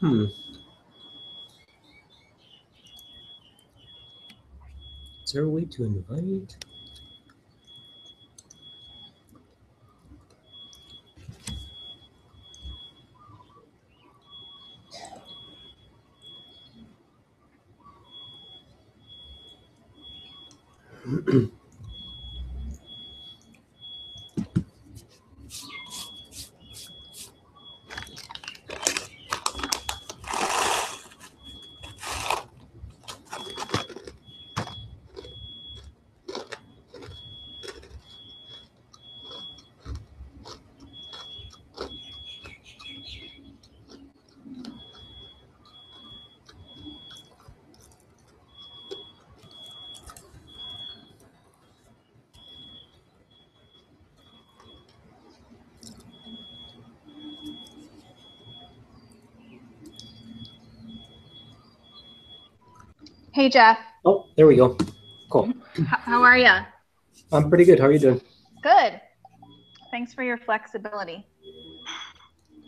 Hmm. Is there a way to invite? Hey Jeff, Oh, there we go. Cool. how are you? I'm pretty good. How are you doing? Good. Thanks for your flexibility.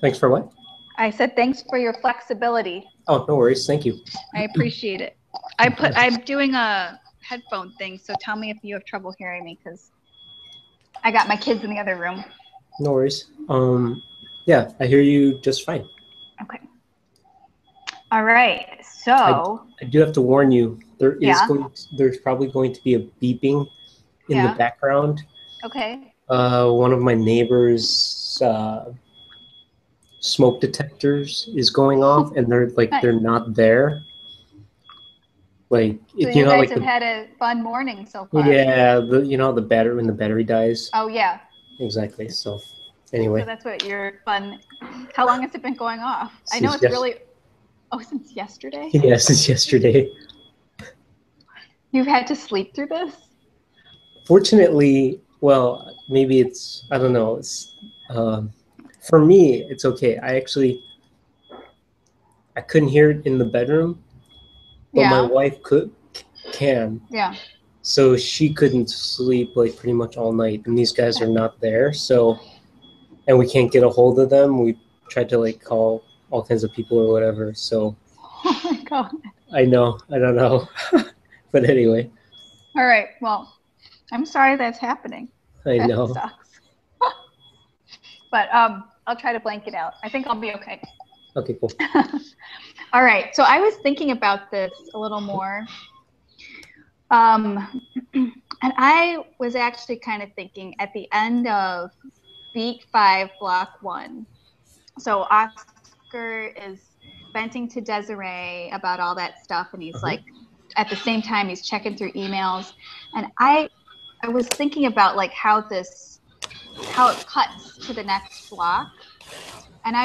Thanks for what? I said thanks for your flexibility. Oh, no worries. Thank you. I appreciate it. I'm doing a headphone thing, so tell me if you have trouble hearing me because I got my kids in the other room. No worries. Yeah, I hear you just fine. Okay. All right. I, So, I do have to warn you, yeah. there's probably going to be a beeping in the Yeah. background. Okay. One of my neighbors' smoke detectors is going off, and Nice. they're not there. Like So you you know, guys like have had a fun morning so far. yeah, the battery when the battery dies. Oh yeah. Exactly. So So anyway, that's what your fun. How long has it been going off? I know since it's yes, really. Oh, since yesterday. yeah, since yesterday. You've had to sleep through this? Fortunately, well, maybe it's I don't know. Um, for me, it's okay. I couldn't hear it in the bedroom, but my Yeah. wife can. Yeah. So she couldn't sleep like pretty much all night, and these guys are not there. So and we can't get a hold of them. We tried to like call all kinds of people or whatever. So Oh my God. I know, I don't know, but anyway, All right. Well, I'm sorry that's happening. I That know. sucks. But I'll try to blank it out. I think I'll be okay. Okay, cool. All right. So I was thinking about this a little more. Um, and I was actually kind of thinking at the end of beat 5, block 1. So Oscar is venting to Desiree about all that stuff, and he's Uh-huh. like, at the same time, he's checking through emails, and I was thinking about like how it cuts to the next block, and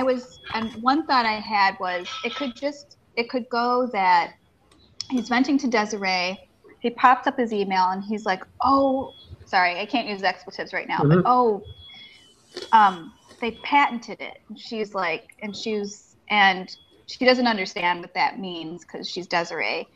one thought I had was it could go that he's venting to Desiree. He pops up his email and he's like, oh, sorry, I can't use expletives right now, but Mm-hmm. oh, they patented it. And she's like, and she doesn't understand what that means because she's Desiree.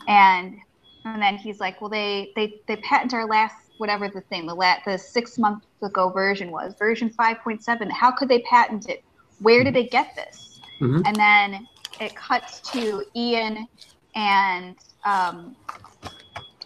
And and then he's like, well, they patent our last whatever the 6 month ago version was, version 5.7. How could they patent it? Where did they get this? Mm-hmm. And then it cuts to Ian and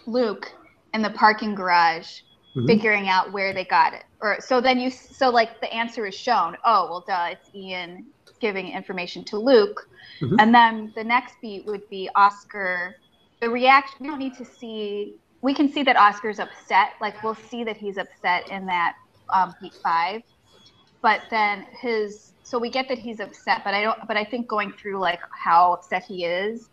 Luke in the parking garage Mm-hmm. figuring out where they got it. Or so like the answer is shown. Oh, well, duh, it's Ian giving information to Luke. Mm-hmm. And then the next beat would be Oscar. The reaction, we don't need to see, we can see that Oscar's upset. Like we'll see that he's upset in that beat 5. But then so we get that he's upset, but I think going through like how upset he is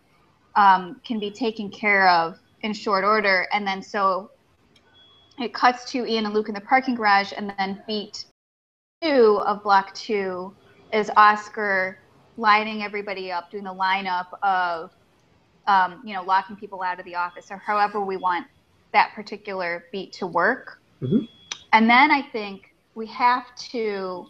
can be taken care of in short order. And then so it cuts to Ian and Luke in the parking garage, and then beat 2 of block 2 is Oscar lining everybody up, doing the lineup of, locking people out of the office or however we want that particular beat to work. Mm-hmm. And then I think we have to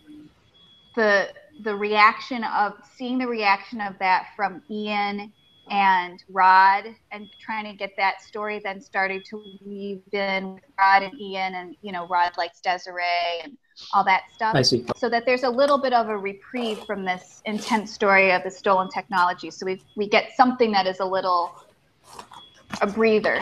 the reaction of seeing the reaction of that from Ian and Rod and trying to get that story then started to weave in with Rod and Ian and Rod likes Desiree and all that stuff. I see. So that there's a little bit of a reprieve from this intense story of the stolen technology. So we get something that is a breather.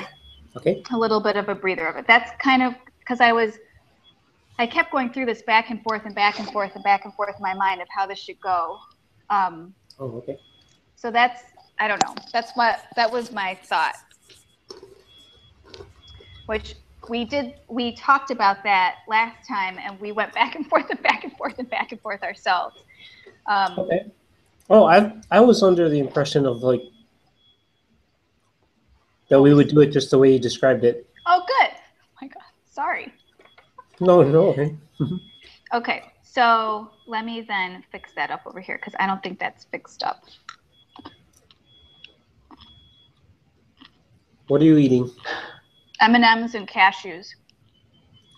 Okay. A little bit of a breather of it. That's kind of because I kept going through this back and forth and back and forth and back and forth in my mind of how this should go. Oh, okay. So that's, I don't know. That was my thought. Which we talked about that last time, and we went back and forth and back and forth and back and forth ourselves. Okay. Oh, I was under the impression of like that we would do it just the way you described it. Oh, good. Oh my God. Sorry. No. Okay. Okay. So let me then fix that up over here because I don't think that's fixed up. What are you eating? M&Ms and cashews.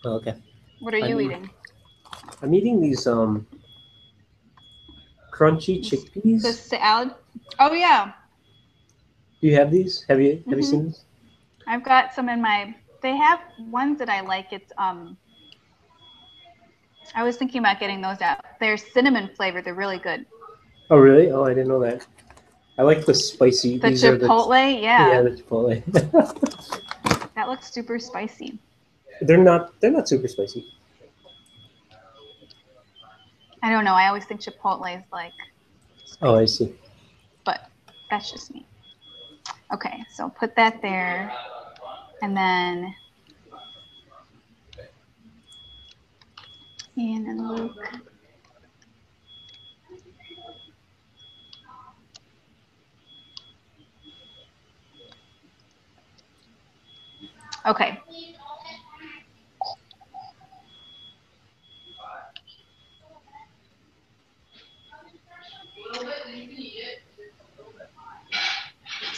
Oh, okay. What are you eating? I'm eating these crunchy chickpeas. The salad. Oh yeah. Do you have these? Have you seen this? I've got some in my. They have ones that I like. It's I was thinking about getting those out. They're cinnamon flavored. They're really good. Oh really? Oh, I didn't know that. I like the spicy. The chipotle, yeah, the chipotle. That looks super spicy. They're not super spicy. I don't know. I always think chipotle is like spicy. Oh, I see. But that's just me. Okay, so put that there. And then Ian and Luke. Okay.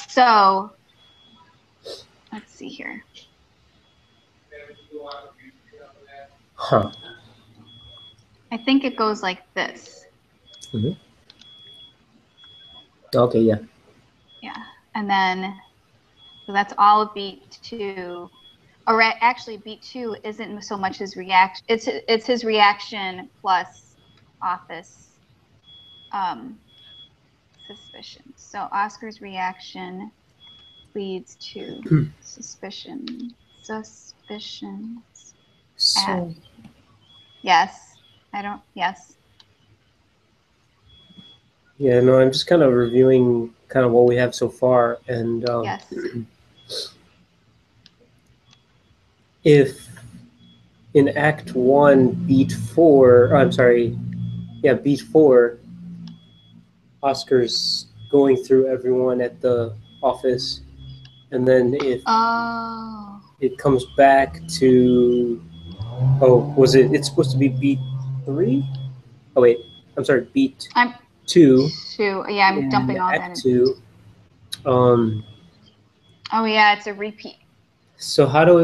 So let's see here. Huh. I think it goes like this. Mm-hmm. Okay, yeah. Yeah. And then, so that's all of beat 2. Or actually, beat 2 isn't so much his reaction. It's his reaction plus office suspicion. So Oscar's reaction leads to suspicion. Suspicions. So. Yes. I don't. Yes. Yeah, no, I'm just kind of reviewing kind of what we have so far, and Yes. If in Act 1, beat 4, I'm sorry, yeah, beat 4, Oscar's going through everyone at the office, and then if it comes back to, it's supposed to be beat 3? Oh wait, I'm sorry, beat 2. 2. Yeah, I'm dumping all Act that in. 2. Oh yeah, it's a repeat. So how do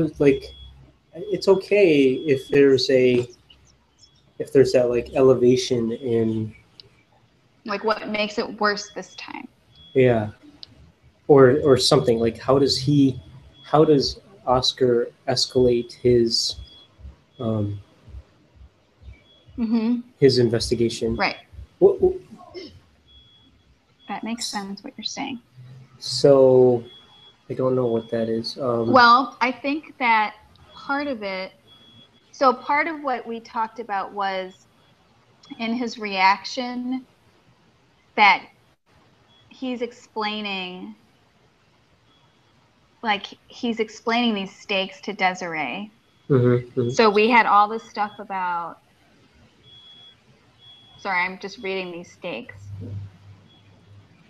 it's okay if there's that like elevation in, like what makes it worse this time. Yeah, or something like how does Oscar escalate his his investigation? Right. What, that makes sense what you're saying. So I don't know what that is. Well, I think that part of what we talked about was in his reaction that he's explaining these stakes to Desiree. So we had all this stuff about, sorry, I'm just reading these stakes.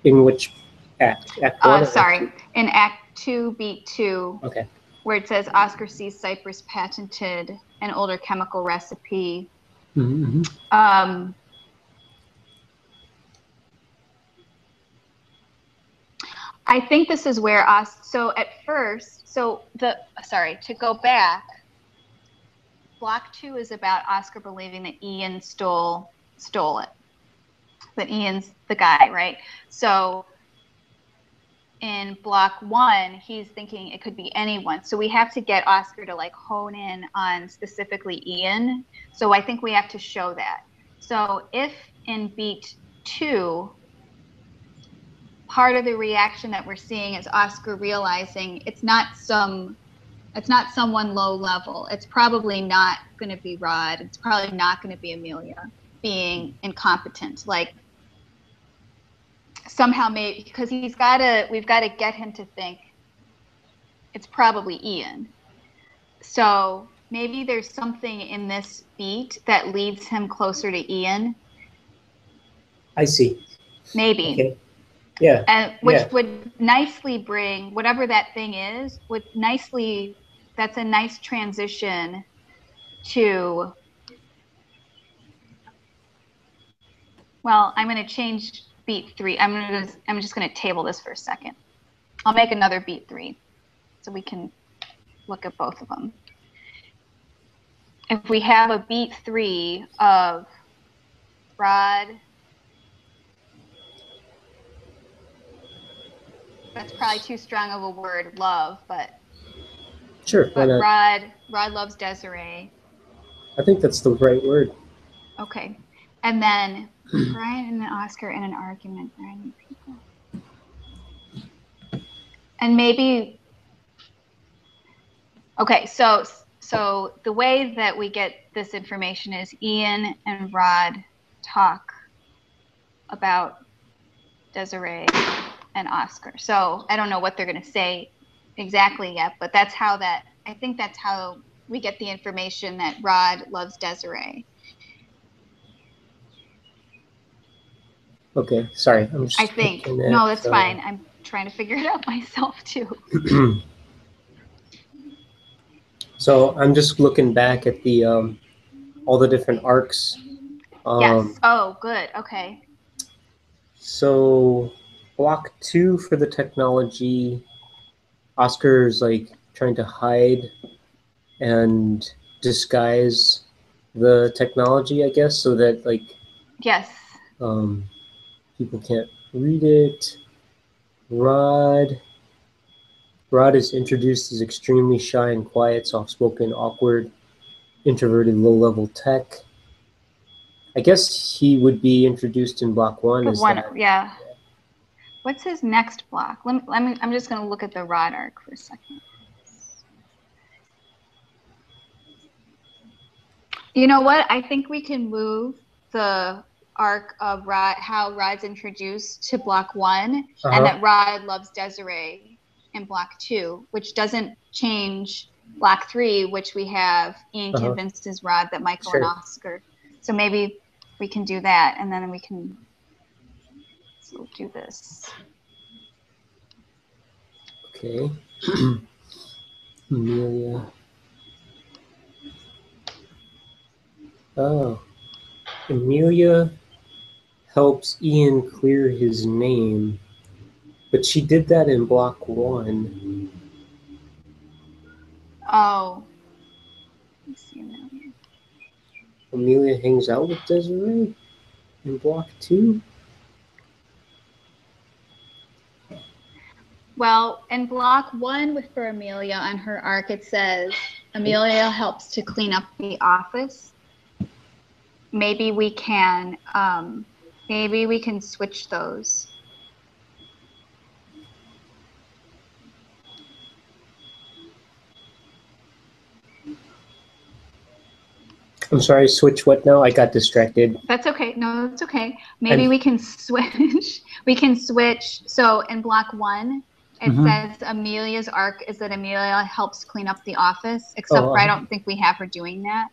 In which act? Act 1? Sorry, in Act 2, beat 2. Okay. Where it says Oscar sees Cypress patented an older chemical recipe. I think this is where so at first, to go back, Block 2 is about Oscar believing that Ian stole it. That Ian's the guy, right? So in block 1, he's thinking it could be anyone. So we have to get Oscar to like hone in on specifically Ian. So I think we have to show that. So if in beat 2, part of the reaction that we're seeing is Oscar realizing it's not someone low level. It's probably not going to be Rod. It's probably not going to be Amelia being incompetent. Like somehow maybe because we've got to get him to think it's probably Ian. So maybe there's something in this beat that leads him closer to Ian. I see. Maybe. Okay. Yeah. And which would nicely bring whatever that thing is, that's a nice transition to, well, I'm going to change beat 3. I'm just going to table this for a second. I'll make another beat 3 so we can look at both of them. If we have a beat 3 of Rod, that's probably too strong of a word, love, but sure. But Rod loves Desiree. I think that's the right word. Okay, and then Brian and Oscar in an argument. And maybe. Okay, so the way that we get this information is Ian and Rod talk about Desiree and Oscar. So I don't know what they're going to say exactly yet, but I think that's how we get the information that Rod loves Desiree. Okay, sorry. I think. No, that's fine. I'm trying to figure it out myself too. So I'm just looking back at the all the different arcs. Yes. Oh, good. Okay. So block 2 for the technology, Oscar's like trying to hide and disguise the technology, I guess, so that like yes, people can't read it. Rod is introduced as extremely shy and quiet, soft-spoken, awkward, introverted, low-level tech. I guess he would be introduced in block 1. Yeah. What's his next block? I'm just going to look at the Rod arc for a second. You know what? I think we can move the arc of Rod, how Rod's introduced to block 1, and that Rod loves Desiree in block 2, which doesn't change block 3, which we have Ian convinces Rod that Michael and Oscar. So maybe we can do that, and then we can do this. Okay. Amelia. Oh. Amelia helps Ian clear his name, but she did that in block 1. Oh. Let's see Amelia. Amelia hangs out with Desiree in block 2. Well, in block 1 for Amelia on her arc, it says Amelia helps to clean up the office. Maybe we can switch those. I'm sorry, switch what now? I got distracted. That's okay. No, that's okay. Maybe we can switch. We can switch. So in block 1, it says Amelia's arc is that Amelia helps clean up the office, except for I don't think we have her doing that.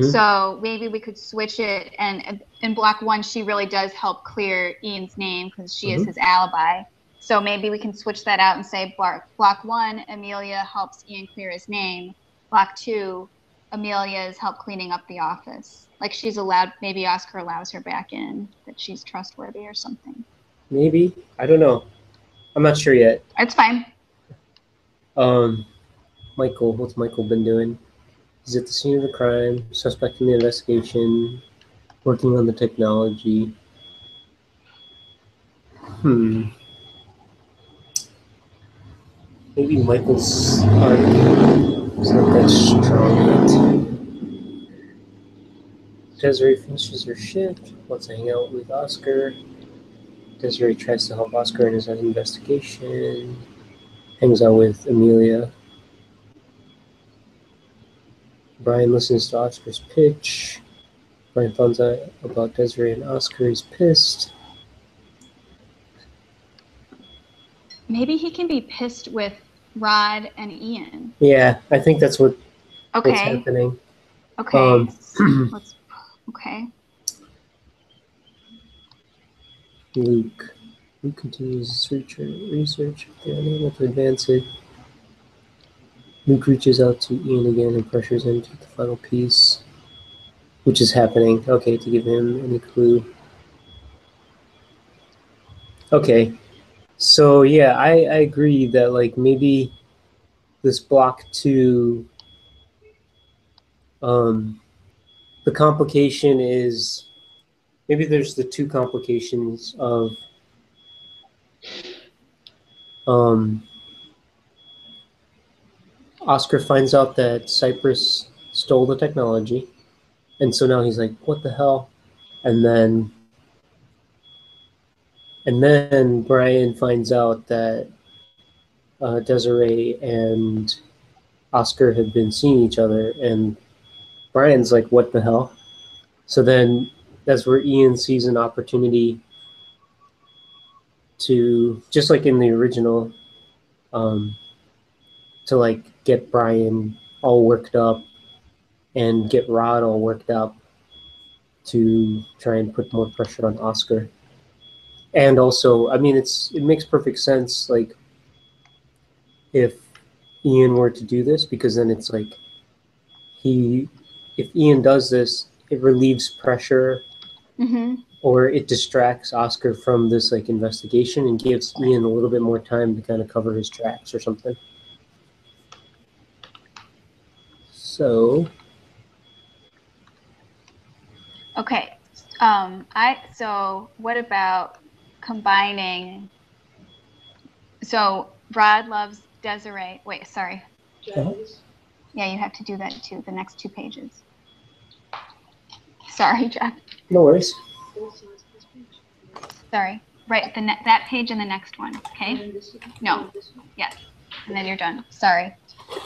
So maybe we could switch it. And in block 1, she really does help clear Ian's name because she is his alibi. So maybe we can switch that out and say block 1, Amelia helps Ian clear his name. Block 2, Amelia is help cleaning up the office. Like maybe Oscar allows her back in, that she's trustworthy or something. Maybe. I don't know. I'm not sure yet. It's fine. Michael, what's Michael been doing? He's at the scene of the crime, suspect in the investigation, working on the technology. Maybe Michael's arc is not that strong yet. Desiree finishes her shift, wants to hang out with Oscar. Desiree tries to help Oscar in his investigation, hangs out with Amelia. Brian listens to Oscar's pitch. Brian finds out about Desiree and Oscar. He's pissed. Maybe he can be pissed with Rod and Ian. Yeah, I think that's what's happening. Okay. Okay. Luke continues his research. They're unable to advance it. Luke reaches out to Ian again and pressures him to the final piece, which is happening. Okay, to give him any clue. Okay, so yeah, I agree that like maybe this block 2, the complication is maybe there's the 2 complications of Oscar finds out that Cypress stole the technology, and so now he's like, what the hell? And then Brian finds out that Desiree and Oscar have been seeing each other, and Brian's like, what the hell? So then that's where Ian sees an opportunity to, just like in the original, to like get Brian all worked up and get Rod all worked up to try and put more pressure on Oscar. And also, I mean, it makes perfect sense, like, if Ian were to do this, because then it's like if Ian does this, it relieves pressure, or it distracts Oscar from this like investigation and gives Ian a little bit more time to kind of cover his tracks or something. So. Okay. So what about combining? So Rod loves Desiree. Wait, sorry. Uh-huh. Yeah, you have to do that too. The next 2 pages. Sorry, Jeff. No worries. Sorry. Right, that page and the next one. Okay. No. Yes. And then you're done. Sorry.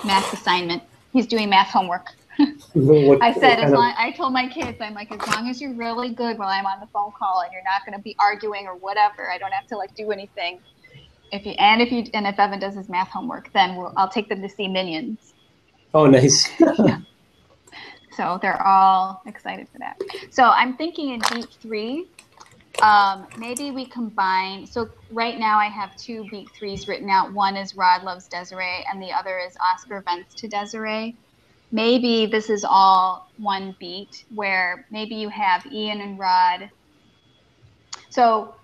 Math assignment. He's doing math homework. I told my kids, I'm like, as long as you're really good while I'm on the phone call and you're not going to be arguing or whatever, I don't have to like do anything. If Evan does his math homework, then I'll take them to see Minions. Oh, nice. Yeah. So they're all excited for that. So I'm thinking in beat 3, maybe we combine. So right now I have 2 beat 3s written out. One is Rod loves Desiree, and the other is Oscar vents to Desiree. Maybe this is all one beat where maybe you have Ian and Rod. So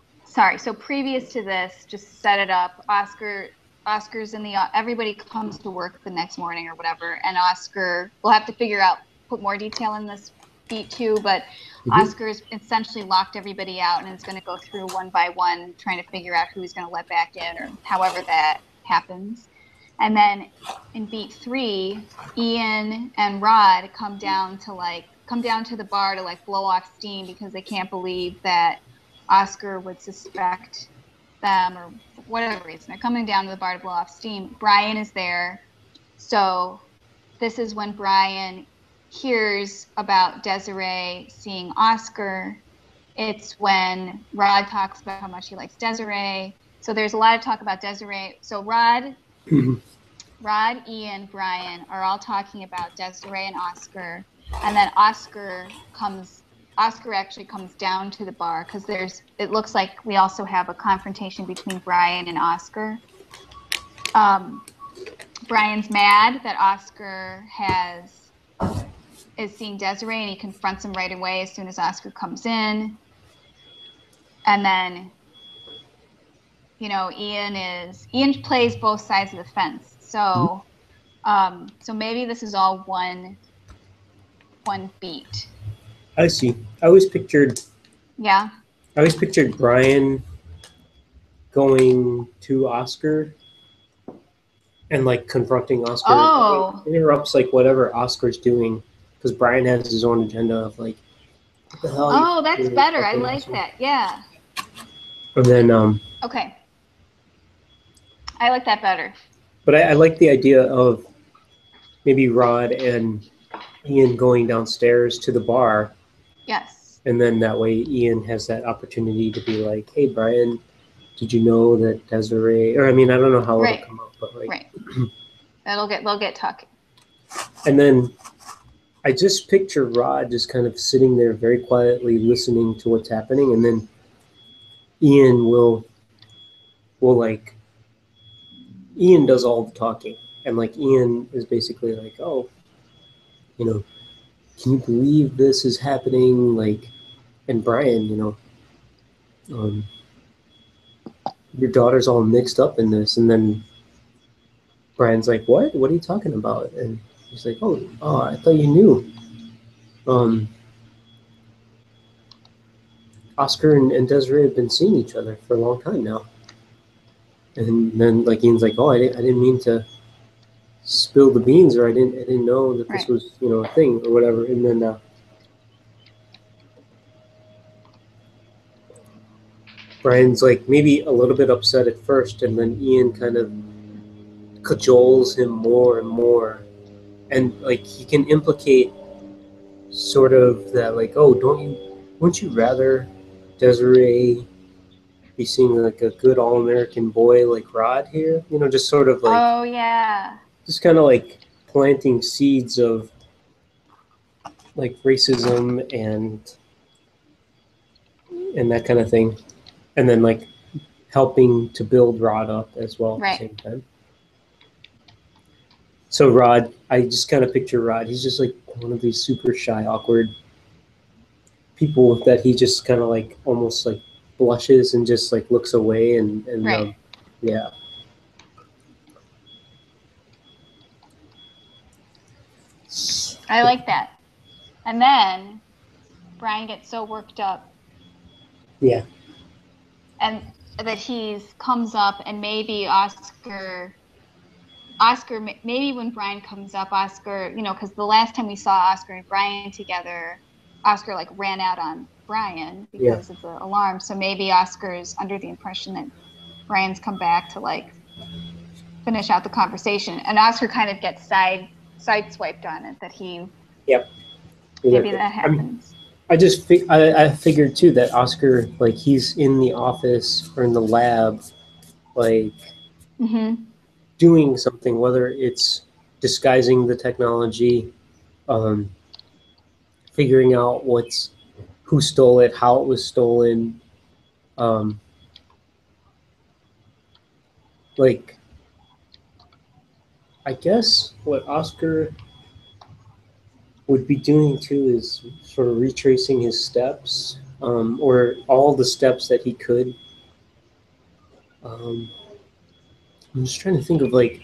previous to this, just set it up. Oscar's in everybody comes to work the next morning or whatever, and Oscar, we'll have to put more detail in this beat too, but Oscar's essentially locked everybody out and is going to go through one by one, trying to figure out who he's going to let back in or however that happens. And then in beat 3, Ian and Rod come down to the bar to like blow off steam because they can't believe that Oscar would suspect them or for whatever reason. They're coming down to the bar to blow off steam. Brian is there. So this is when Brian hears about Desiree seeing Oscar. It's when Rod talks about how much he likes Desiree. So there's a lot of talk about Desiree. So Rod, Ian, Brian are all talking about Desiree and Oscar. And then Oscar actually comes down to the bar because it looks like we also have a confrontation between Brian and Oscar. Brian's mad that Oscar is seeing Desiree, and he confronts him right away as soon as Oscar comes in. And then, Ian plays both sides of the fence. So, so maybe this is all one beat. I see. I always pictured Brian going to Oscar and like confronting Oscar. Oh, it interrupts like whatever Oscar's doing because Brian has his own agenda of like, what the hell? Oh, that's better. I like that. Yeah. And then okay. I like that better. But I like the idea of maybe Rod and Ian going downstairs to the bar. Yes. And then that way Ian has that opportunity to be like, hey, Brian, did you know that Desiree, or I mean, I don't know how it'll come out, but like. Right. They'll get talking. And then I just picture Rod just kind of sitting there very quietly listening to what's happening. And then Ian will like, Ian does all the talking. And like Ian is basically like, oh, you know, can you believe this is happening? Like, and Brian, you know, your daughter's all mixed up in this. And then Brian's like, what? What are you talking about? And he's like, oh, I thought you knew. Oscar and Desiree have been seeing each other for a long time now. And then like Ian's like, oh, I didn't mean to spill the beans, or I didn't know that this was, you know, a thing or whatever. And then Brian's like maybe a little bit upset at first, and then Ian kind of cajoles him more and more, and like he can implicate sort of that like, oh, wouldn't you rather Desiree be seeing like a good all-American boy like Rod here, you know, just sort of like, oh yeah, just kind of like planting seeds of like racism and that kind of thing, and then like helping to build Rod up as well at the same time. So Rod, I just kind of picture Rod. He's just like one of these super shy, awkward people that he just kind of like almost like blushes and just like looks away and yeah. I like that. And then Brian gets so worked up. Yeah. And that comes up, and maybe Oscar, maybe when Brian comes up, Oscar, you know, because the last time we saw Oscar and Brian together, Oscar like ran out on Brian because of the alarm. So maybe Oscar's under the impression that Brian's come back to like finish out the conversation, and Oscar kind of gets sideswiped on it, that he. Yep. Maybe that happens. I figured too that Oscar, like, he's in the office or in the lab, like doing something, whether it's disguising the technology, figuring out who stole it, how it was stolen, like, I guess what Oscar would be doing too is sort of retracing his steps, or all the steps that he could. I'm just trying to think of like,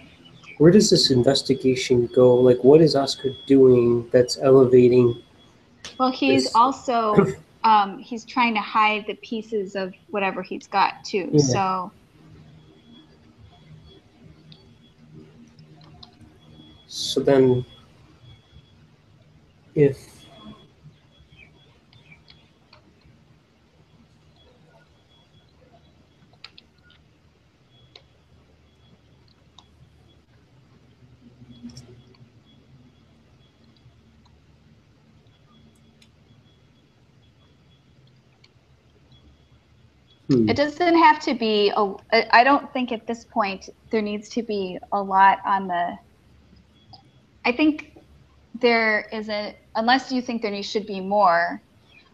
where does this investigation go? Like, what is Oscar doing that's elevating? Well, he's also he's trying to hide the pieces of whatever he's got too. Yeah. So then, if it doesn't have to be I don't think at this point there needs to be a lot on the. I think there isn't, unless you think there should be more.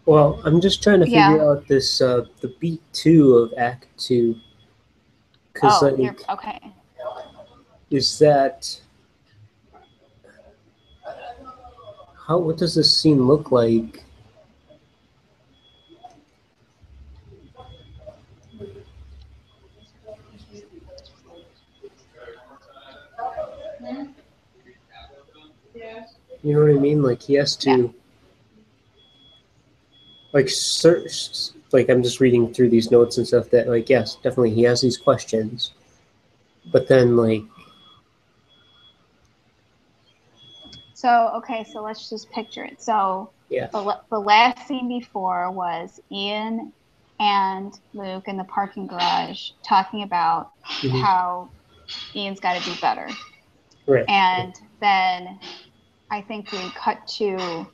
Well, I'm just trying to figure out this the beat 2 of Act 2. Okay. Is that what does this scene look like? You know what I mean? Like, he has to like search. Like, I'm just reading through these notes and stuff that, like, yes, definitely he has these questions, but then like Okay, so let's just picture it. So Yeah. The last scene before was Ian and Luke in the parking garage talking about how Ian's got to do better. Right. And then I think we cut to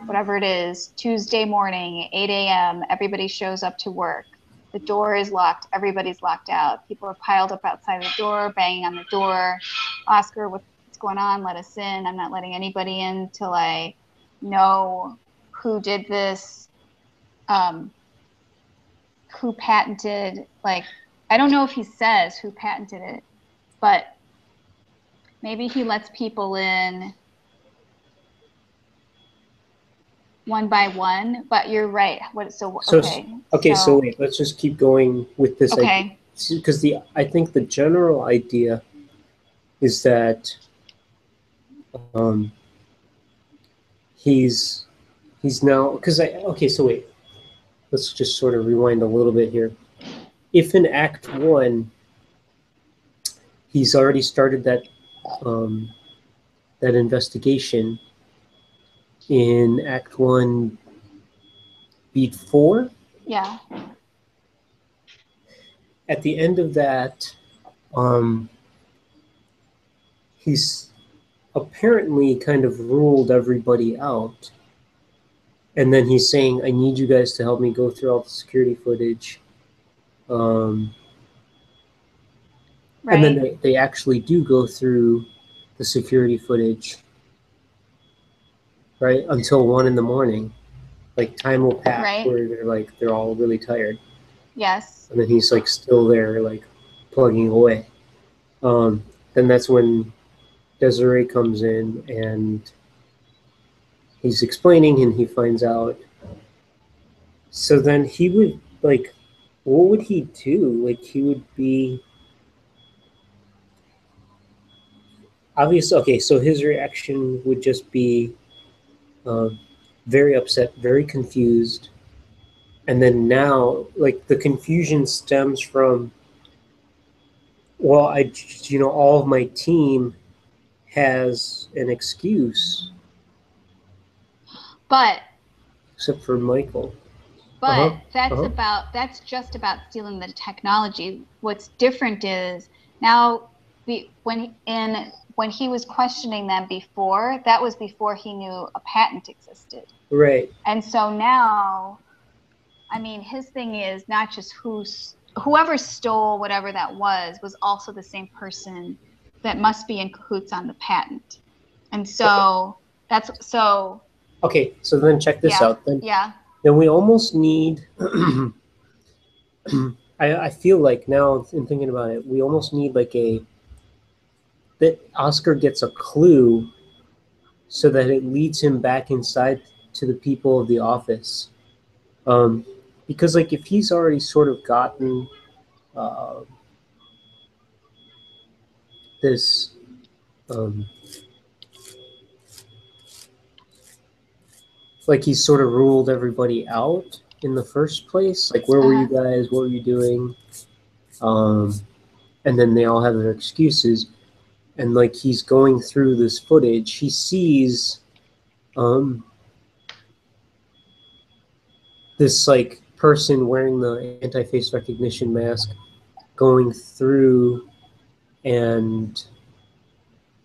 whatever it is, Tuesday morning, 8 a.m., everybody shows up to work. The door is locked. Everybody's locked out. People are piled up outside the door, banging on the door. Oscar, what's going on? Let us in. I'm not letting anybody in till I know who did this, who patented, like, I don't know if he says who patented it, but maybe he lets people in one by one, but you're right. So wait, let's just keep going with this idea. Because I think the general idea is that he's now, because so wait, let's just sort of rewind a little bit here. If in Act 1 he's already started that that investigation in Act 1, Beat 4. Yeah. At the end of that, he's apparently kind of ruled everybody out. And then he's saying, I need you guys to help me go through all the security footage. Right. And then they actually do go through the security footage, right? Until 1 a.m. Like, time will pass where they're all really tired. Yes. And then he's like still there, like plugging away. Then that's when Desiree comes in and he's explaining and he finds out. So then he would what would he do? Like, he would be obviously, okay, so his reaction would just be very upset, very confused. And then now, like, the confusion stems from, well, all of my team has an excuse. But except for Michael. But that's just about stealing the technology. What's different is now when he was questioning them before, that was before he knew a patent existed. Right. And so now, I mean, his thing is not just whoever stole whatever that was also the same person that must be in cahoots on the patent. And so that's so. Okay, so then check this out. Then we almost need. I feel like now in thinking about it, we almost need like that Oscar gets a clue so that it leads him back inside to the people of the office. Because like if he's already sort of gotten this like he's sort of ruled everybody out in the first place. Like, where were you guys? What were you doing? And then they all have their excuses. And like he's going through this footage, he sees this like person wearing the anti-face recognition mask going through and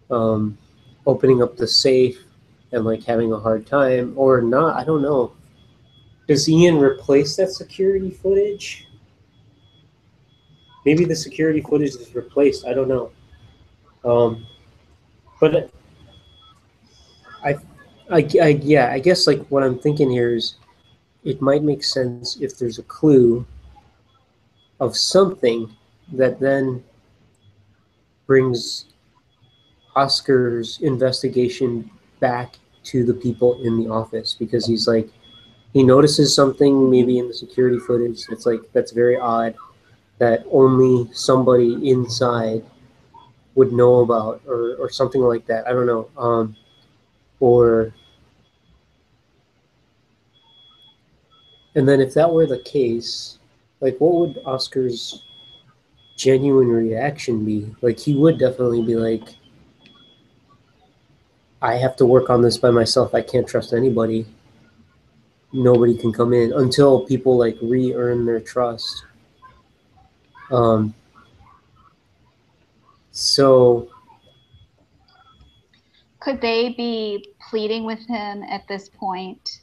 opening up the safe and like having a hard time or not. I don't know. Does Ian replace that security footage? Maybe the security footage is replaced. I don't know. But I guess like what I'm thinking here is it might make sense if there's a clue of something that then brings Oscar's investigation back to the people in the office, because he's like, he notices something maybe in the security footage that's very odd, that only somebody inside would know about, or something like that. I don't know. And then if that were the case, like, what would Oscar's genuine reaction be? Like, he would definitely be like, I have to work on this by myself. I can't trust anybody. Nobody can come in until people like re-earn their trust. So could they be pleading with him at this point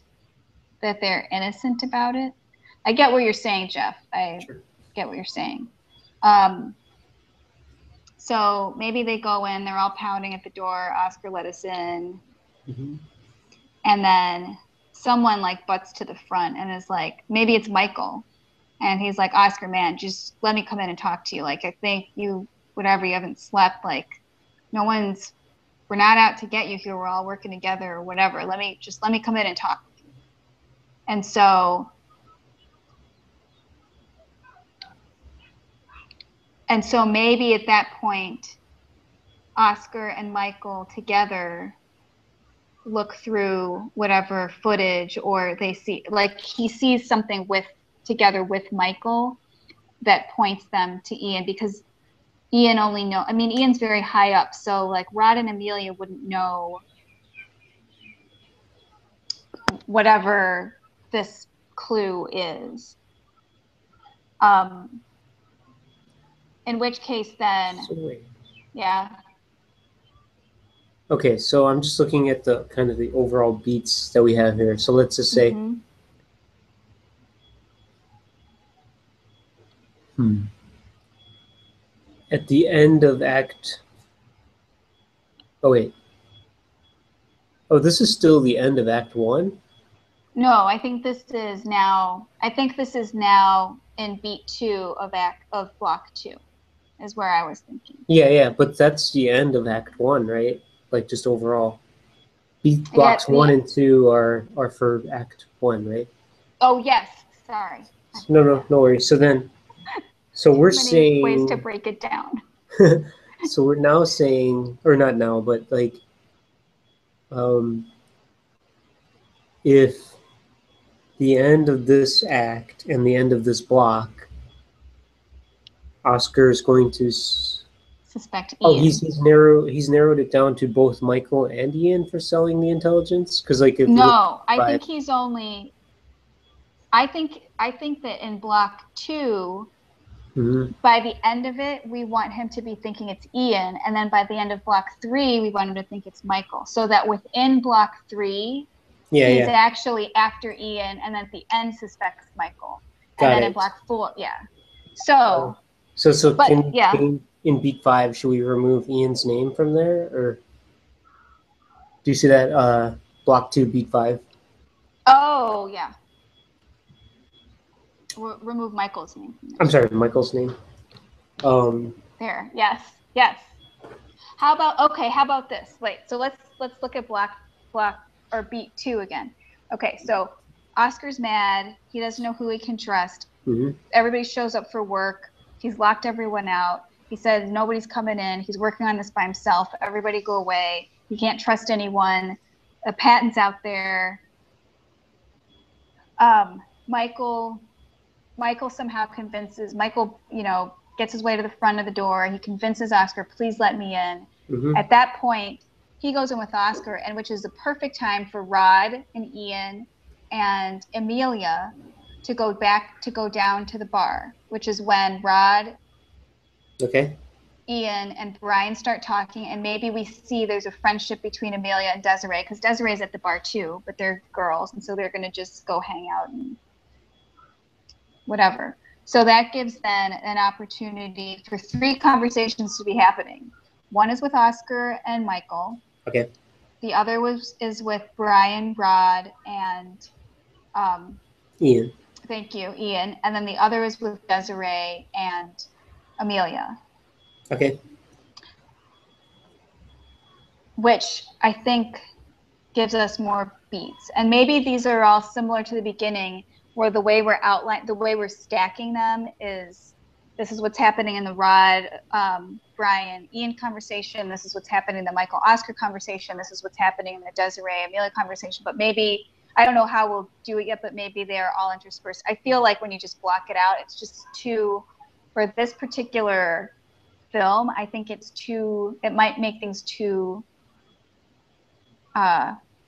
that they're innocent about it? I get what you're saying, Jeff. I get what you're saying. So maybe they go in, they're all pounding at the door. Oscar, let us in. Mm-hmm. And then someone like butts to the front and is like, maybe it's Michael. And he's like, Oscar, man, just let me come in and talk to you. Like, I think you, whatever, you haven't slept. Like, we're not out to get you here. We're all working together or whatever. Let me come in and talk with you. And so maybe at that point, Oscar and Michael together look through whatever footage, or they see, like, he sees something together with Michael that points them to Ian, because Ian Ian's very high up, so like Rod and Amelia wouldn't know whatever this clue is. In which case then, yeah. Okay, so I'm just looking at the kind of the overall beats that we have here. So let's just say, at the end of this is still the end of Act 1? No, I think this is now in beat 2 of Block 2, is where I was thinking. Yeah, but that's the end of Act 1, right? Like, just overall. Blocks 1 and 2 are for Act 1, right? Oh, yes. Sorry. No worries. So we're saying ways to break it down. So we're now saying, or not now, but like, if the end of this act and the end of this block, Oscar is going to suspect Ian. Oh, he's narrowed it down to both Michael and Ian for selling the intelligence, because like I think he's only. I think that in Block 2, by the end of it, we want him to be thinking it's Ian, and then by the end of Block 3, we want him to think it's Michael. So that within Block 3, he's actually after Ian, and then at the end suspects Michael. And then in Block 4, So. Can in beat 5, should we remove Ian's name from there, or do you see that Block 2, beat 5? Oh yeah. Remove Michael's name. I'm sorry, Michael's name. There. Yes. How about this? Wait. So let's look at block or beat 2 again. Okay. So Oscar's mad. He doesn't know who he can trust. Everybody shows up for work. He's locked everyone out. He says nobody's coming in. He's working on this by himself. Everybody go away. He can't trust anyone. Patton's out there. Michael somehow convinces gets his way to the front of the door. He convinces Oscar, please let me in. At that point, he goes in with Oscar, and which is the perfect time for Rod and Ian and Amelia to go down to the bar, which is when Rod, Ian, and Brian start talking, and maybe we see there's a friendship between Amelia and Desiree, because Desiree's at the bar too, but they're girls, and so they're going to just go hang out and whatever. So that gives then an opportunity for 3 conversations to be happening. One is with Oscar and Michael. Okay. The other is with Brian, Rod, and Ian. Thank you, Ian. And then the other is with Desiree and Amelia. Okay. Which I think gives us more beats. And maybe these are all similar to the beginning, where the way we're stacking them is, this is what's happening in the Rod, Brian, Ian conversation. This is what's happening in the Michael Oscar conversation. This is what's happening in the Desiree Amelia conversation. But maybe, I don't know how we'll do it yet, but maybe they're all interspersed. I feel like when you just block it out, it's just too, for this particular film, I think it might make things too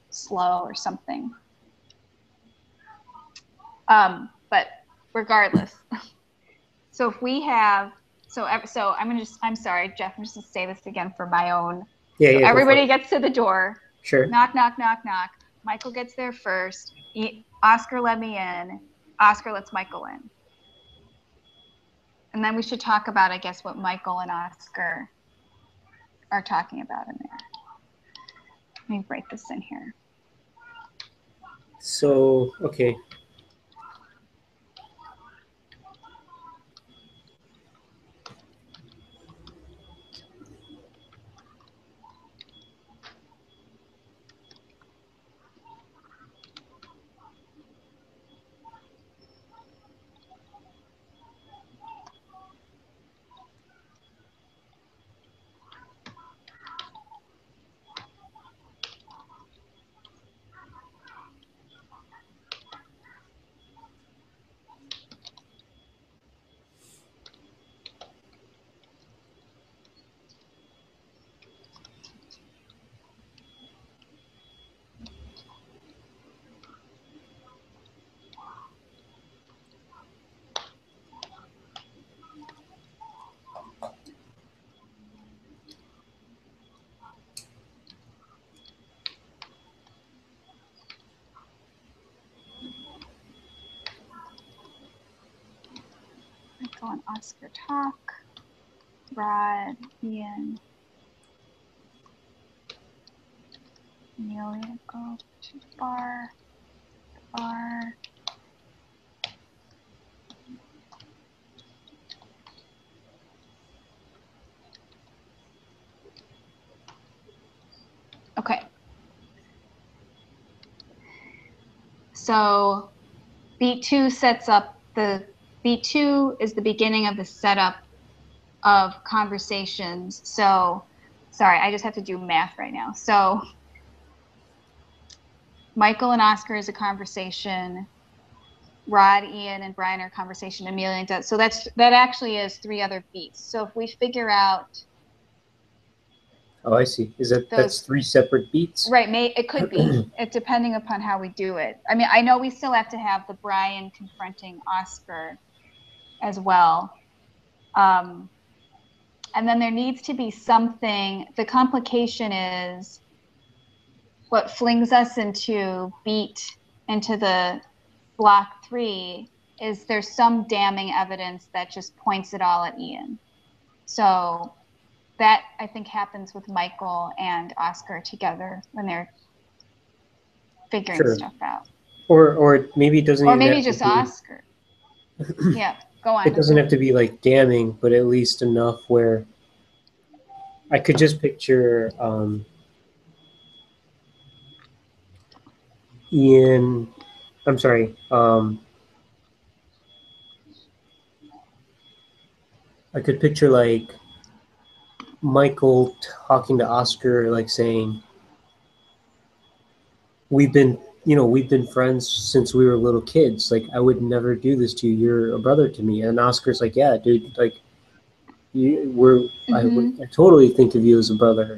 slow or something. But regardless, so if we have, I'm sorry, Jeff, I'm just gonna say this again for my own. Yeah, so yeah. Everybody gets to the door. Sure. Knock, knock, knock, knock. Michael gets there first. Oscar let me in. Oscar lets Michael in. And then we should talk about, I guess, what Michael and Oscar are talking about in there. Let me write this in here. So, okay. Michael and Oscar talk. Rod, Ian, Amelia go to the bar. Okay. So beat 2 sets up beat 2 is the beginning of the setup of conversations. So, sorry, I just have to do math right now. So Michael and Oscar is a conversation. Rod, Ian, and Brian are conversation. Amelia does. So that actually is 3 other beats. So if we figure out. Oh, I see. That's 3 separate beats? Right. It could be. Depending upon how we do it. I mean, I know we still have to have the Brian confronting Oscar as well. And then there needs to be something. The complication is what flings us into the block 3 is there's some damning evidence that just points it all at Ian. So that I think happens with Michael and Oscar together when they're figuring stuff out. Or maybe it doesn't. Or maybe just Oscar. Yeah, go on. It doesn't have to be like damning, but at least enough where I could just picture Ian. I'm sorry. I could picture like Michael talking to Oscar, like saying, we've been friends since we were little kids. Like, I would never do this to you. You're a brother to me. And Oscar's like, yeah, dude, like, I totally think of you as a brother.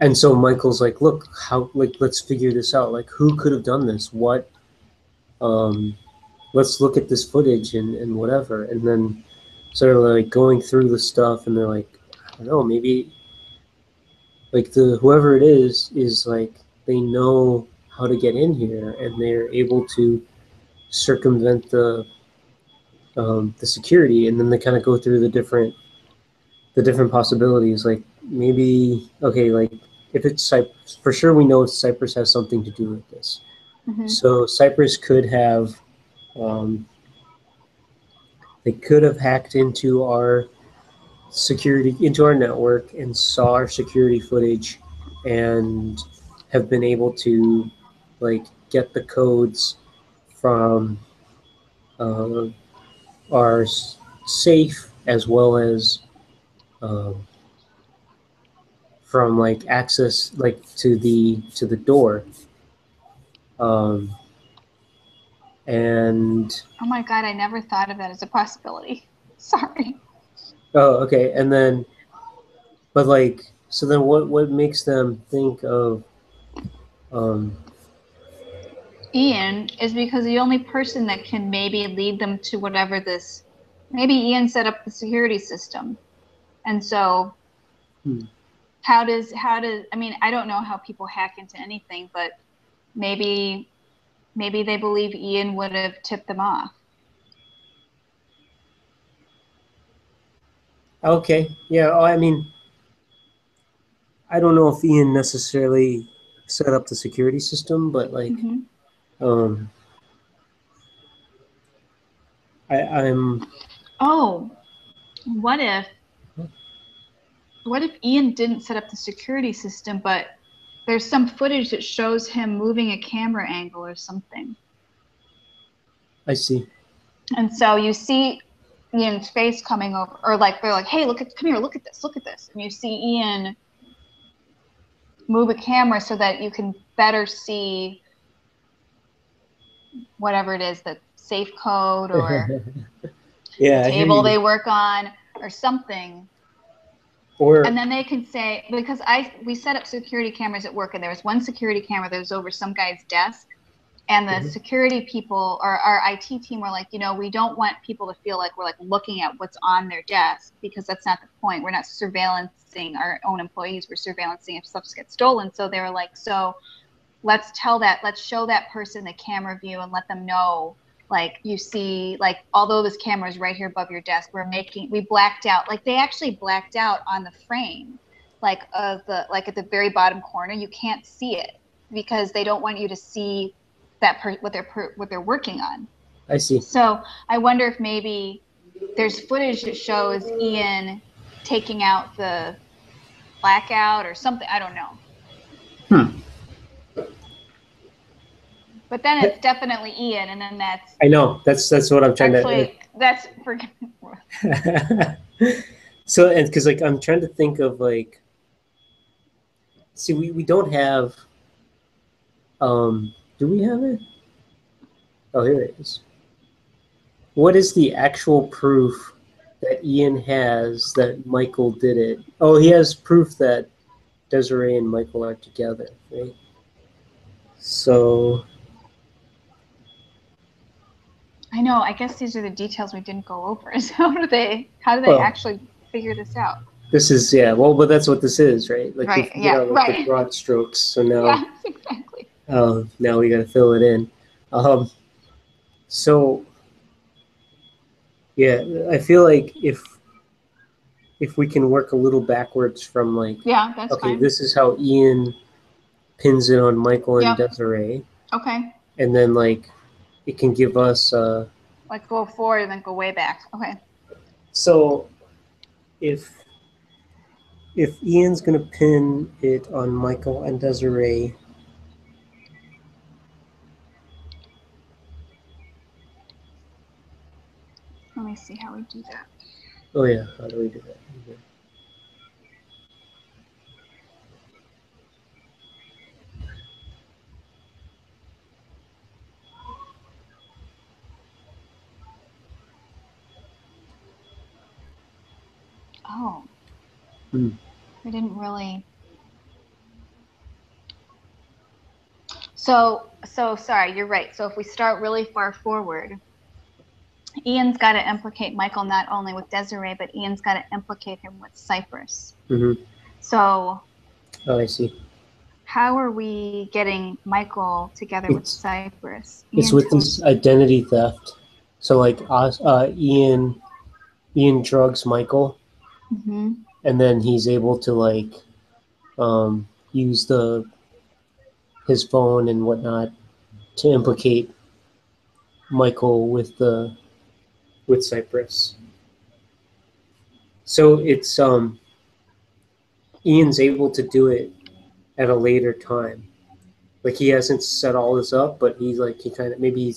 And so Michael's like, look, let's figure this out. Like, who could have done this? What, let's look at this footage and whatever. And then sort of like going through the stuff, and they're like, I don't know, maybe like whoever it is like, they know how to get in here, and they're able to circumvent the security. And then they kind of go through the different possibilities. Like, maybe, okay, like, if it's Cypress, for sure we know Cypress has something to do with this. So Cypress could have they could have hacked into our network and saw our security footage and have been able to like get the codes from our safe, as well as from like access like to the door. And oh my god, I never thought of that as a possibility. Sorry. Oh, okay. And then, but like, So then what makes them think of Ian is because the only person that can maybe lead them to whatever this, maybe Ian set up the security system. And so how does, I mean, I don't know how people hack into anything, but maybe they believe Ian would have tipped them off. Okay. Yeah. I mean, I don't know if Ian necessarily set up the security system, but like, I'm. Oh, what if Ian didn't set up the security system, but there's some footage that shows him moving a camera angle or something? I see. And so you see Ian's face coming over, or like they're like, "Hey, come here, look at this," and you see Ian move a camera so that you can better see whatever it is, the safe code or yeah, the table they work on or something. And then they can say, because we set up security cameras at work, and there was one security camera that was over some guy's desk, and the security people or our IT team were like, we don't want people to feel like we're like looking at what's on their desk, because that's not the point. We're not surveillancing our own employees. We're surveillancing if stuff gets stolen. So they were like, so let's show that person the camera view and let them know, like, you see, like, although this camera is right here above your desk, we blacked out, like they actually blacked out on the frame, like at the very bottom corner. You can't see it because they don't want you to see what they're working on. I see. So I wonder if maybe there's footage that shows Ian taking out the blackout or something. I don't know. But then it's definitely Ian, and then that's. I know that's what I'm trying to. That's for. So, and because like I'm trying to think of like. See, we don't have. Do we have it? Oh, here it is. What is the actual proof that Ian has that Michael did it? Oh, he has proof that Desiree and Michael are together, right? So. I know. I guess these are the details we didn't go over. So how do they actually figure this out? This is but that's what this is, right? Like right. The broad strokes. So now, exactly. Now we got to fill it in. So yeah, I feel like if we can work a little backwards from like, that's okay, fine. this is how Ian pins it on Michael and Desiree. Okay. And then like it can give us like go forward and then go way back. Okay. So if Ian's gonna pin it on Michael and Desiree, let me see how we do that. Oh yeah, how do we do that? Okay. Oh. We didn't really. So sorry, you're right. So if we start really far forward, Ian's got to implicate Michael not only with Desiree, but Ian's got to implicate him with Cypress. So. Oh, I see. How are we getting Michael together with Cypress? It's with this identity theft. So like Ian drugs Michael, and then he's able to like use his phone and whatnot to implicate Michael with Cypress. So it's Ian's able to do it at a later time. Like he hasn't set all this up, but he's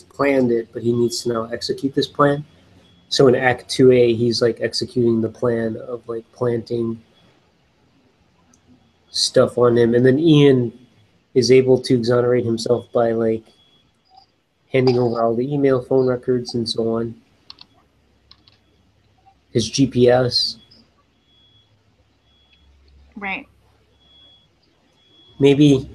planned it, but he needs to now execute this plan. So in Act 2A, he's like executing the plan of like planting stuff on him, and then Ian is able to exonerate himself by like handing over all the email, phone records, and so on. His GPS. Right. maybe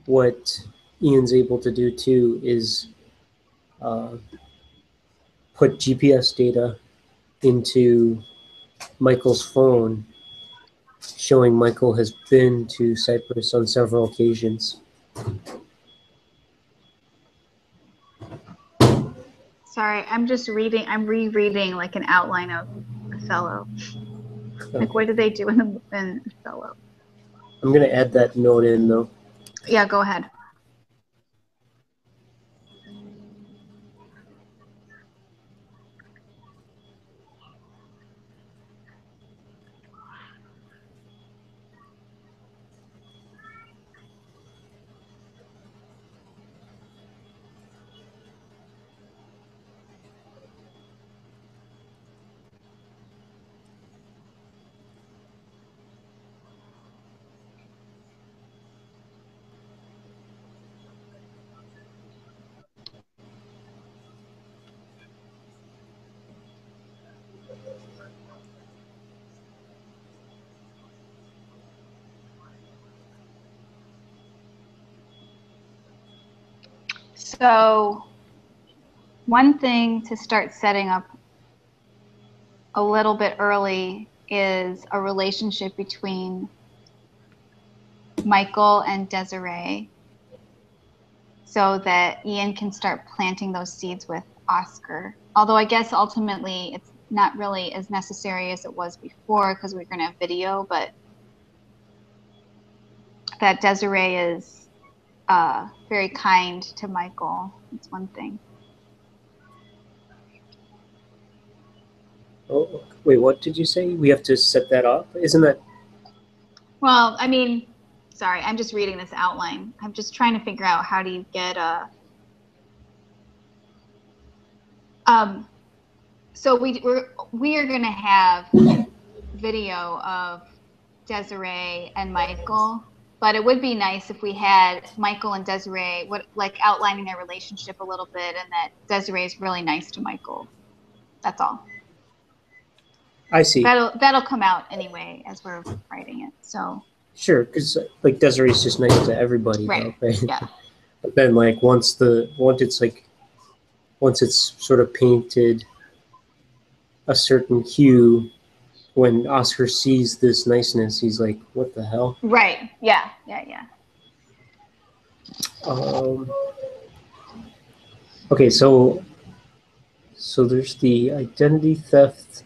what Ian's able to do too is put GPS data into Michael's phone, showing Michael has been to Cyprus on several occasions. Sorry, I'm just reading. I'm rereading like an outline of Othello. Okay. Like, what did they do in Othello? I'm going to add that note in, though. Yeah, go ahead. So one thing to start setting up a little bit early is a relationship between Michael and Desiree, so that Ian can start planting those seeds with Oscar. Although I guess ultimately it's not really as necessary as it was before because we're going to have video, but that Desiree is very kind to Michael. That's one thing. Oh, wait, what did you say? We have to set that up? Isn't that... Well, I mean, sorry, I'm just reading this outline. I'm just trying to figure out how do you get a... So we are going to have video of Desiree and Michael, but it would be nice if we had Michael and Desiree like outlining their relationship a little bit, and that Desiree is really nice to Michael. That's all. I see. That'll come out anyway as we're writing it. So sure, because like Desiree's just nice to everybody, right? Though, right? Yeah. But then like once it's sort of painted a certain hue, when Oscar sees this niceness, he's like, "What the hell?" Right. Yeah. Okay, so there's the identity theft.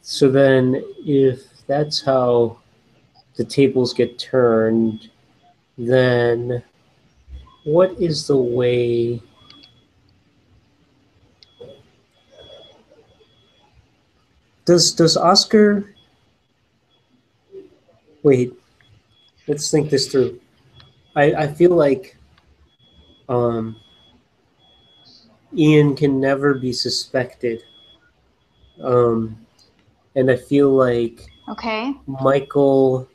So then if that's how the tables get turned, then what is the way... Does Oscar... Wait, let's think this through. I feel like Ian can never be suspected. And I feel like Michael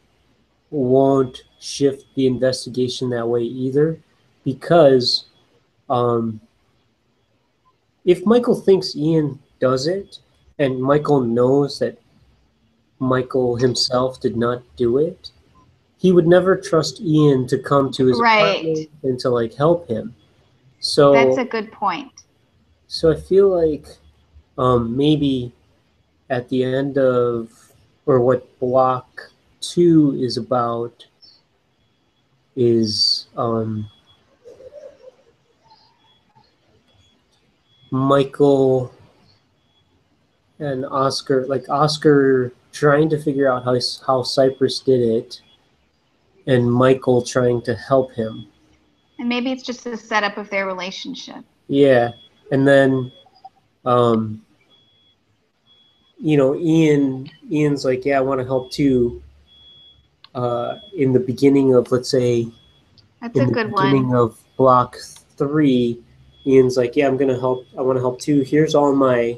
won't shift the investigation that way either, because if Michael thinks Ian does it, and Michael knows that Michael himself did not do it, he would never trust Ian to come to his apartment and to like help him. So that's a good point. So I feel like maybe at the end of, or what block 2 is about, is Michael and Oscar, like Oscar trying to figure out how Cyprus did it, and Michael trying to help him. And maybe it's just the setup of their relationship. Yeah, and then you know, Ian's like, yeah, I want to help too. In the beginning of, let's say, that's a good one. Beginning of block 3, Ian's like, yeah, I want to help too. Here's all my,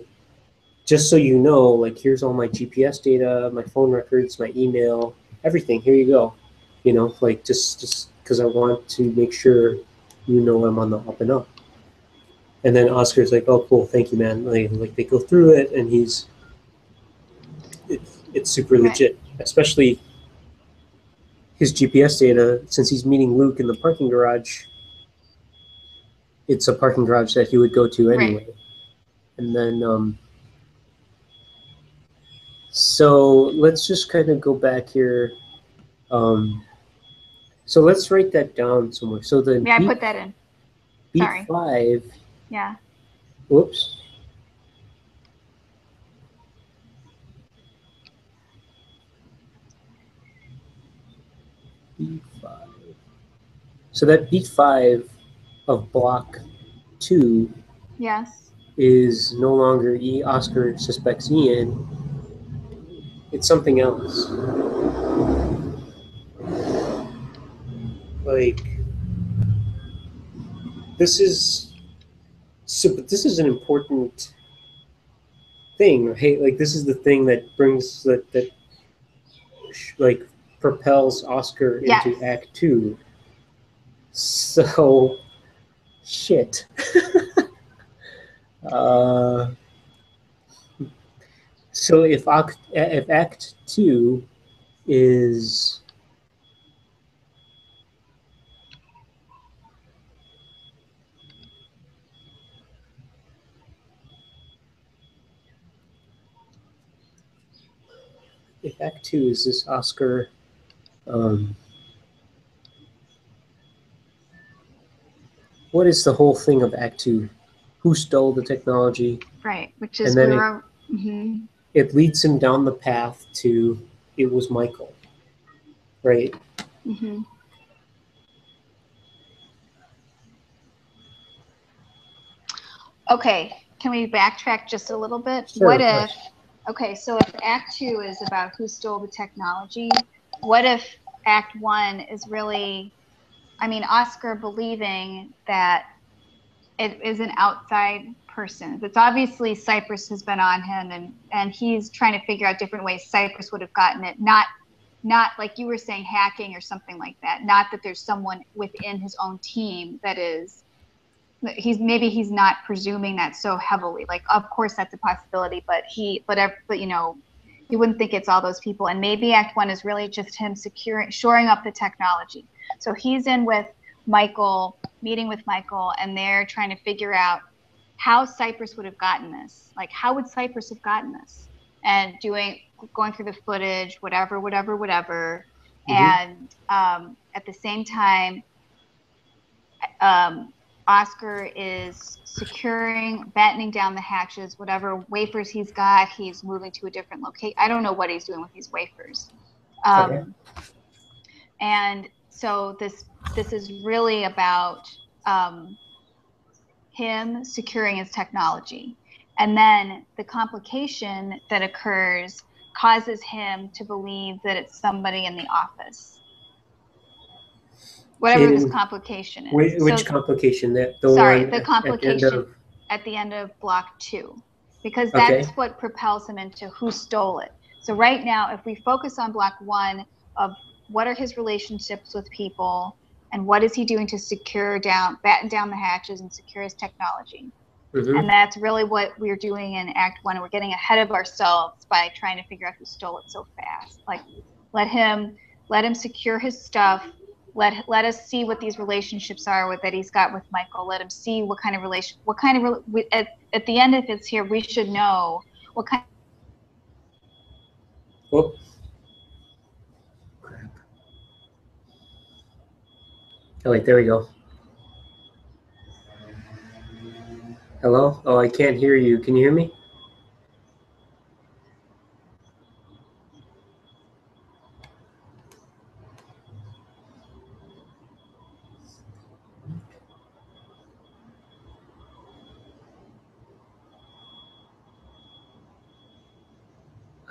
just so you know, like, here's all my GPS data, my phone records, my email, everything. Here you go. You know, like, just because I want to make sure you know I'm on the up and up. And then Oscar's like, oh, cool, thank you, man. Like they go through it, and he's it's super legit, especially his GPS data. Since he's meeting Luke in the parking garage, it's a parking garage that he would go to anyway. Right. And then, so let's just kind of go back here. So let's write that down somewhere. So then, I put that in. Beat 5. Yeah. Whoops. Beat 5. So that beat 5 of block 2. Yes. Is no longer Oscar suspects Ian. It's something else. Like, this is an important thing, right? Like, this is the thing that brings that like propels Oscar into Act 2. So, shit. So if Act 2 is if Act 2 is this Oscar, what is the whole thing of Act 2? Who stole the technology? Right, which is where it leads him down the path to it was Michael, right? Mm-hmm. Okay, can we backtrack just a little bit? Sure, what if, okay, so if Act 2 is about who stole the technology, what if Act 1 is really, I mean, Oscar believing that it is an outside person? It's obviously Cypress has been on him, and he's trying to figure out different ways Cypress would have gotten it, not like you were saying hacking or something like that, not that there's someone within his own team that is, he's not presuming that so heavily. Like, of course that's a possibility, but you know, you wouldn't think it's all those people. And maybe Act 1 is really just him shoring up the technology. So he's in with Michael, meeting with Michael, and they're trying to figure out how Cypress would have gotten this. Like, how would Cypress have gotten this? And going through the footage, whatever. Mm-hmm. And at the same time, Oscar is battening down the hatches, whatever wafers he's got, he's moving to a different location. I don't know what he's doing with these wafers. Okay. And so this is really about him securing his technology. And then the complication that occurs causes him to believe that it's somebody in the office. Whatever this complication is. Which complication? The complication at the end of block 2. Because that's what propels him into who stole it. So right now, if we focus on block 1 of what are his relationships with people and what is he doing to batten down the hatches and secure his technology. Mm-hmm. And that's really what we're doing in Act 1. And we're getting ahead of ourselves by trying to figure out who stole it so fast. Like, let him secure his stuff. Let us see what these relationships are that he's got with Michael. Let him see what kind of at the end, if it's here, we should know what kind. Oh, crap. Oh, wait, there we go. Hello? Oh, I can't hear you. Can you hear me?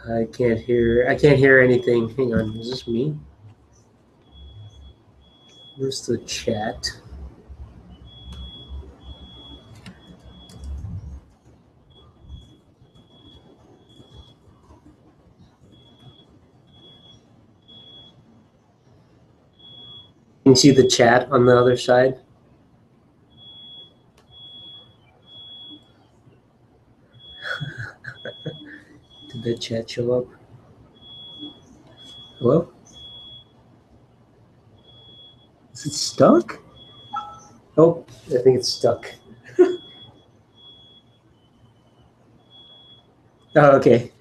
I can't hear anything. Hang on, is this me? Where's the chat? Can you see the chat on the other side? Did the chat show up? Hello? Is it stuck? Oh, I think it's stuck. Oh, okay.